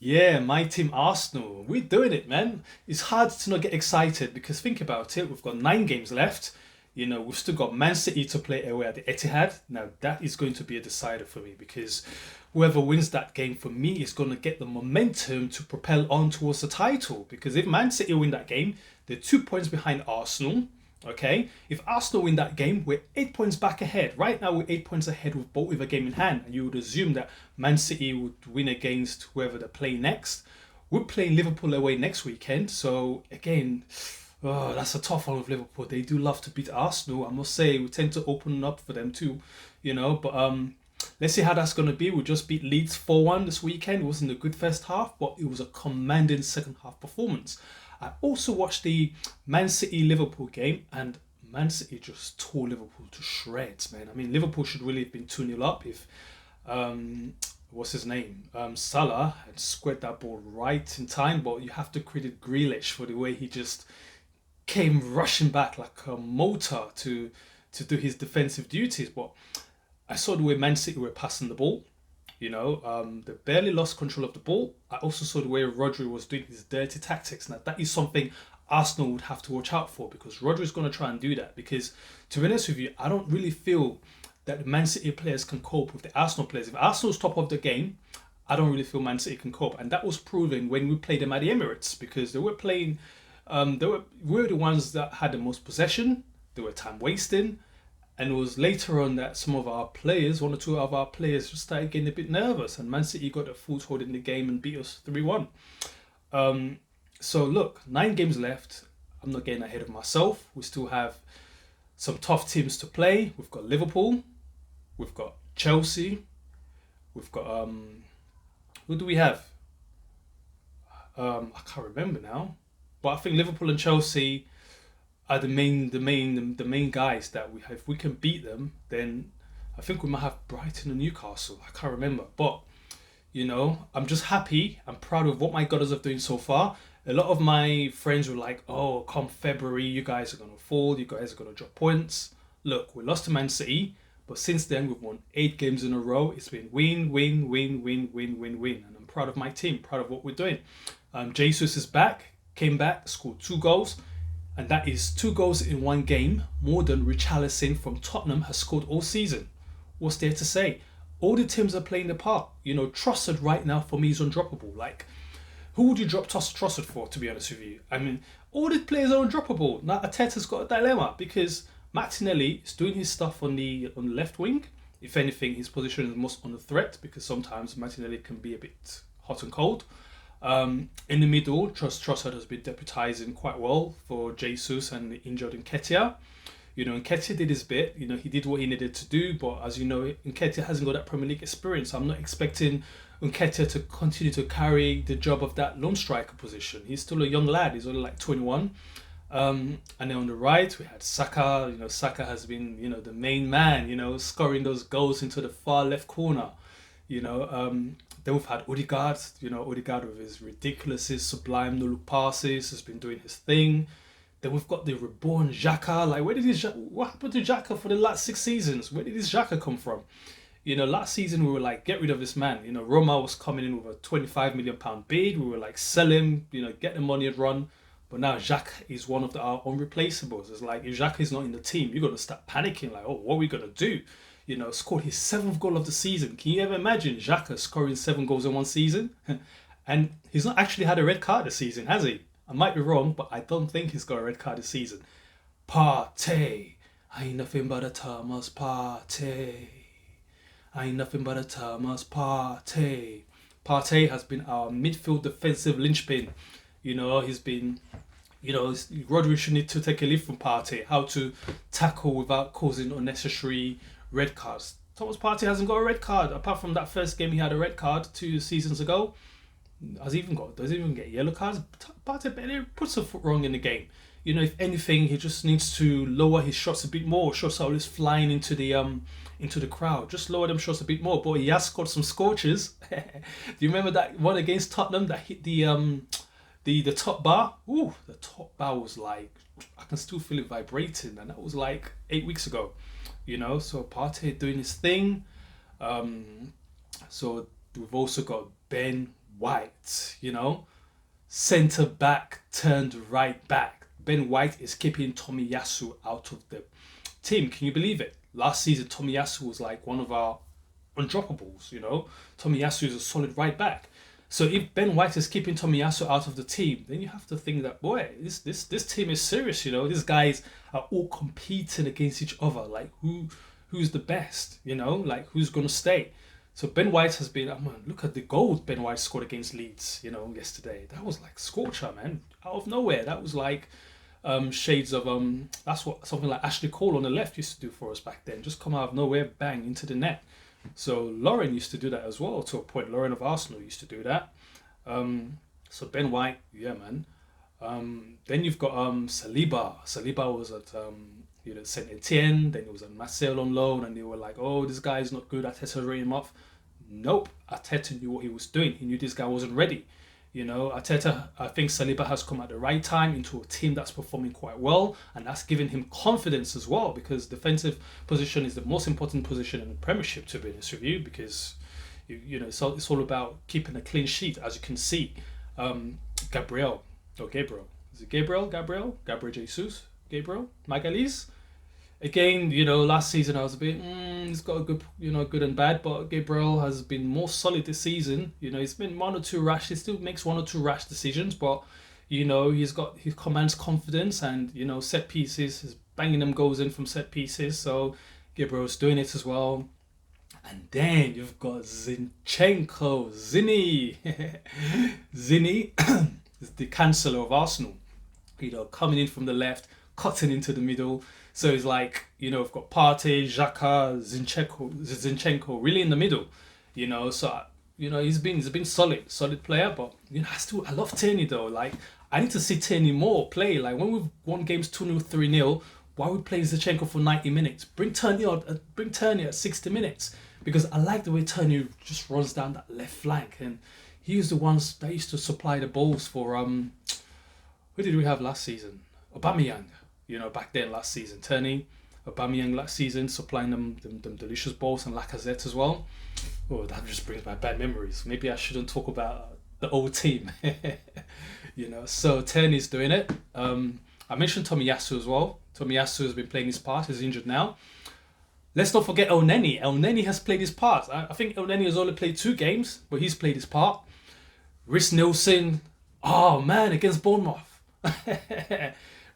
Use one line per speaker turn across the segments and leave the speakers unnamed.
Yeah, my team Arsenal. We're doing it, man. It's hard to not get excited because think about it. We've got 9 games left. We've still got Man City to play away at the Etihad. Now that is going to be a decider for me because whoever wins that game for me is going to get the momentum to propel on towards the title. Because if Man City win that game, they're 2 points behind Arsenal. Okay, if Arsenal win that game, we're 8 points back ahead. Right now, we're 8 points ahead with both with a game in hand, and you would assume that Man City would win against whoever they play next. We're playing Liverpool away next weekend, so again, oh, that's a tough one with Liverpool. They do love to beat Arsenal. I must say, we tend to open up for them too, But let's see how that's going to be. We just beat Leeds 4-1 this weekend. It wasn't a good first half, but it was a commanding second half performance. I also watched the Man City Liverpool game, and Man City just tore Liverpool to shreds, man. I mean, Liverpool should really have been 2-0 up if, what's his name? Salah had squared that ball right in time, but you have to credit Grealish for the way he just came rushing back like a motor to do his defensive duties. But I saw the way Man City were passing the ball. They barely lost control of the ball. I also saw the way Rodri was doing his dirty tactics. Now, that is something Arsenal would have to watch out for because Rodri is going to try and do that. Because, to be honest with you, I don't really feel that the Man City players can cope with the Arsenal players. If Arsenal's top of the game, I don't really feel Man City can cope. And that was proven when we played them at the Emirates because they were playing, we were the ones that had the most possession, they were time wasting. And it was later on that some of our players, one or two of our players, just started getting a bit nervous. And Man City got a foothold in the game and beat us 3-1. So look, 9 games left. I'm not getting ahead of myself. We still have some tough teams to play. We've got Liverpool. We've got Chelsea. We've got, who do we have? I can't remember now. But I think Liverpool and Chelsea are the main guys that we have. If we can beat them, then I think we might have Brighton and Newcastle. I can't remember, but I'm just happy. I'm proud of what my Gunners are doing so far. A lot of my friends were like, "Oh, come February, you guys are gonna fall. You guys are gonna drop points." Look, we lost to Man City, but since then we've won 8 games in a row. It's been win, win, win, win, win, win, win, and I'm proud of my team. Proud of what we're doing. Jesus is back. Came back, scored 2 goals. And that is 2 goals in 1 game, more than Richarlison from Tottenham has scored all season. What's there to say? All the teams are playing the part. Trossard right now for me is undroppable. Like, who would you drop Trossard for, to be honest with you? I mean, all the players are undroppable. Now, Arteta's got a dilemma because Martinelli is doing his stuff on the left wing. If anything, his position is most on the threat because sometimes Martinelli can be a bit hot and cold. In the middle, Trossard has been deputising quite well for Jesus and the injured Nketiah. Nketiah did his bit. He did what he needed to do, but as you know, Nketiah hasn't got that Premier League experience. I'm not expecting Nketiah to continue to carry the job of that lone striker position. He's still a young lad. He's only like 21. And then on the right, we had Saka. Saka has been, the main man, scoring those goals into the far left corner. Then we've had Odegaard, Odegaard with his ridiculous, his sublime no-look passes, has been doing his thing. Then we've got the reborn Xhaka. Like, what happened to Xhaka for the last 6 seasons? Where did this Xhaka come from? Last season we were like, get rid of this man. Roma was coming in with a £25 million bid. We were like, sell him, get the money and run. But now Xhaka is one of our unreplaceables. It's like, if Xhaka is not in the team, you're going to start panicking. Like, oh, what are we going to do? Scored his 7th goal of the season. Can you ever imagine Xhaka scoring 7 goals in 1 season? And he's not actually had a red card this season, has he? I might be wrong, but I don't think he's got a red card this season. Partey. I ain't nothing but a Thomas Partey. I ain't nothing but a Thomas Partey. Partey has been our midfield defensive linchpin. He's been... Rodri should need to take a leaf from Partey. How to tackle without causing unnecessary red cards. Thomas Partey hasn't got a red card. Apart from that first game, he had a red card 2 seasons ago. Does he even get yellow cards? Partey barely puts a foot wrong in the game. If anything, he just needs to lower his shots a bit more. Shots are always flying into the crowd. Just lower them shots a bit more. But he has scored some scorches. Do you remember that one against Tottenham that hit the top bar? Ooh, the top bar was like, I can still feel it vibrating, and that was like 8 weeks ago. So Partey doing his thing. So we've also got Ben White, centre back turned right back. Ben White is keeping Tomiyasu out of the team. Can you believe it? Last season, Tomiyasu was like one of our undroppables. Tomiyasu is a solid right back. So if Ben White is keeping Tomiyasu out of the team, then you have to think that, boy, this team is serious. These guys are all competing against each other. Like who's the best? Like who's gonna stay? So Ben White has been. Look at the goal Ben White scored against Leeds. Yesterday. That was like scorcher, man, out of nowhere. That was like shades of That's what something like Ashley Cole on the left used to do for us back then. Just come out of nowhere, bang into the net. So Lauren used to do that as well to a point. Lauren of Arsenal used to do that. So Ben White, yeah, man. Then you've got Saliba. Saliba was at Saint Etienne. Then he was at Marseille on loan, and they were like, "Oh, this guy is not good." Arteta wrote him off. Nope, Arteta knew what he was doing. He knew this guy wasn't ready. Arteta, I think Saliba has come at the right time into a team that's performing quite well, and that's given him confidence as well, because defensive position is the most important position in the Premiership, to be honest with you, because it's all about keeping a clean sheet, as you can see. Gabriel, is it Gabriel Jesus, Gabriel Magalhaes. Again, last season I was a bit, he's got a good, good and bad, but Gabriel has been more solid this season. He's been one or two rash, he still makes one or two rash decisions, but, he commands confidence, and, set pieces, he's banging them goals in from set pieces, so Gabriel's doing it as well. And then you've got Zinchenko, Zinny. Zinny is the canceller of Arsenal, coming in from the left, cutting into the middle. So it's like, we've got Partey, Xhaka, Zinchenko really in the middle, So, he's been solid player, but, I love Tierney though. Like, I need to see Tierney more play. Like, when we've won games 2-0, 3-0, why we play Zinchenko for 90 minutes? Bring Tierney at 60 minutes, because I like the way Tierney just runs down that left flank, and he was the ones that used to supply the balls for who did we have last season? Aubameyang. Back then last season, Tierney, Aubameyang last season, supplying them delicious balls, and Lacazette as well. Oh, that just brings back bad memories. Maybe I shouldn't talk about the old team. So Tierney's doing it. I mentioned Tomiyasu as well. Tomiyasu has been playing his part. He's injured now. Let's not forget Elneny. Elneny has played his part. I think Elneny has only played 2 games, but he's played his part. Reiss Nelson, oh man, against Bournemouth.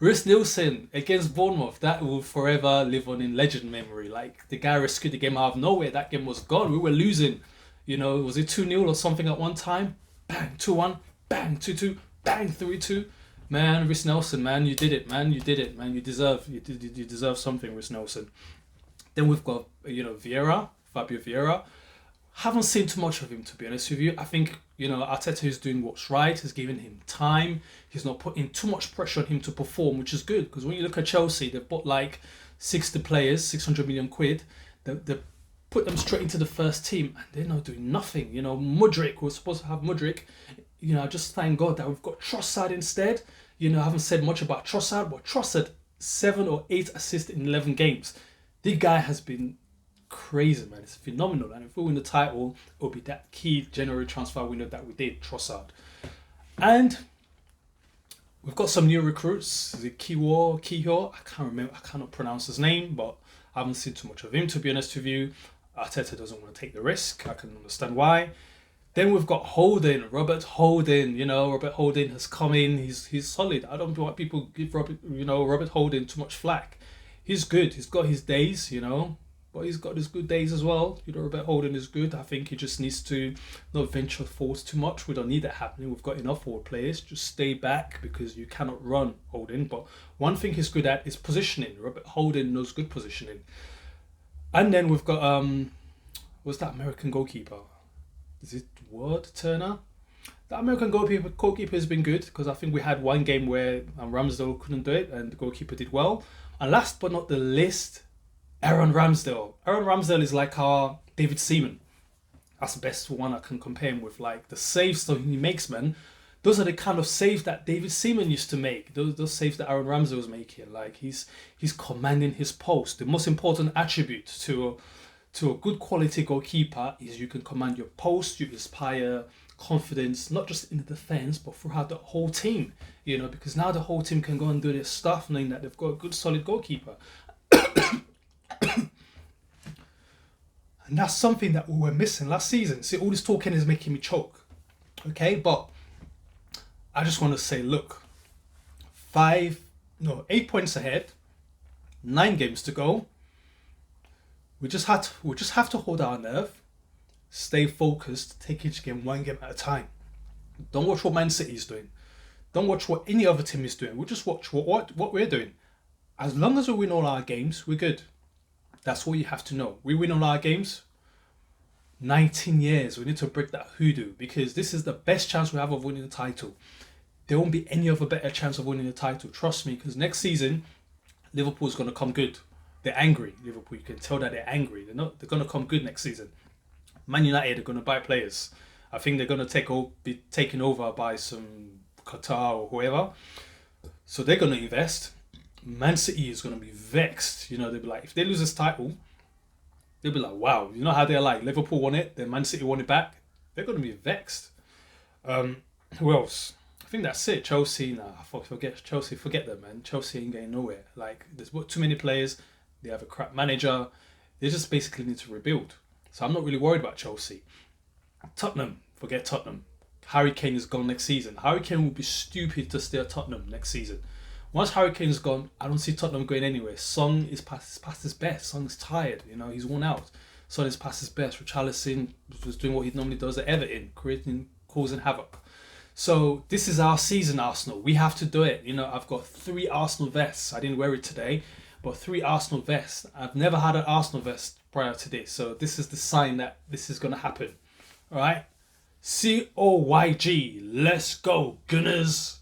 Reiss Nelson against Bournemouth, that will forever live on in legend memory. Like, the guy rescued the game out of nowhere. That game was gone. We were losing. Was it 2-0 or something at one time? Bang, 2-1. Bang, 2-2. Bang, 3-2. Man, Reiss Nelson, man, you did it, man. You did it, man. You deserve something, Reiss Nelson. Then we've got, Vieira, Fabio Vieira. Haven't seen too much of him, to be honest with you. I think, Arteta is doing what's right. He's giving him time. He's not putting too much pressure on him to perform, which is good. Because when you look at Chelsea, they've bought like 60 players, 600 million quid. They put them straight into the first team, and they're not doing nothing. Mudryk, we're supposed to have Mudryk. I just thank God that we've got Trossard instead. I haven't said much about Trossard, but Trossard, 7 or 8 assists in 11 games. The guy has been crazy, man. It's phenomenal, and if we win the title, it'll be that key January transfer window that we did, Trossard. And we've got some new recruits. The Kiho, I cannot pronounce his name, but I haven't seen too much of him, to be honest with you. Arteta doesn't want to take the risk. I can understand why. Then we've got Robert Holding. Robert Holding has come in. He's solid. I don't know why people give Robert Holding too much flack. He's good. He's got his days, but he's got his good days as well. Robert Holding is good. I think he just needs to not venture forward too much. We don't need that happening. We've got enough forward players. Just stay back, because you cannot run Holding. But one thing he's good at is positioning. Robert Holding knows good positioning. And then we've got what's that American goalkeeper? Is it Ward Turner? The American goalkeeper has been good, because I think we had one game where Ramsdale couldn't do it and the goalkeeper did well. And last but not the least, Aaron Ramsdale. Aaron Ramsdale is like our David Seaman. That's the best one I can compare him with. Like, the saves that he makes, man, those are the kind of saves that David Seaman used to make. Those saves that Aaron Ramsdale was making. Like, he's commanding his post. The most important attribute to a good quality goalkeeper is you can command your post, you inspire confidence, not just in the defense, but throughout the whole team. Because now the whole team can go and do their stuff, knowing that they've got a good, solid goalkeeper. And that's something that we were missing last season. See, all this talking is making me choke. Okay, but I just want to say, look, 8 points ahead, 9 games to go. We just have to hold our nerve, stay focused, take each game one game at a time. Don't watch what Man City is doing. Don't watch what any other team is doing. We'll just watch what we're doing. As long as we win all our games, we're good. That's all you have to know. We win all our games. 19 years. We need to break that hoodoo, because this is the best chance we have of winning the title. There won't be any other better chance of winning the title. Trust me, because next season, Liverpool's going to come good. They're angry, Liverpool. You can tell that they're angry. They're going to come good next season. Man United are going to buy players. I think they're going to be taken over by some Qatar or whoever. So they're going to invest. Man City is going to be vexed. They'll be like, if they lose this title, they'll be like, wow, you know how they're like, Liverpool won it, then Man City won it back. They're going to be vexed. Who else? I think that's it. Chelsea, forget Chelsea. Forget them, man. Chelsea ain't getting nowhere. Like, there's too many players. They have a crap manager. They just basically need to rebuild. So I'm not really worried about Chelsea. Tottenham, forget Tottenham. Harry Kane is gone next season. Harry Kane will be stupid to stay at Tottenham next season. Once Harry Kane's gone, I don't see Tottenham going anywhere. Son is past his best. Son's tired. He's worn out. Son is past his best. Richarlison was doing what he normally does at Everton, causing havoc. So this is our season, Arsenal. We have to do it. I've got 3 Arsenal vests. I didn't wear it today, but 3 Arsenal vests. I've never had an Arsenal vest prior to this. So this is the sign that this is going to happen. All right? COYG. Let's go, Gunners.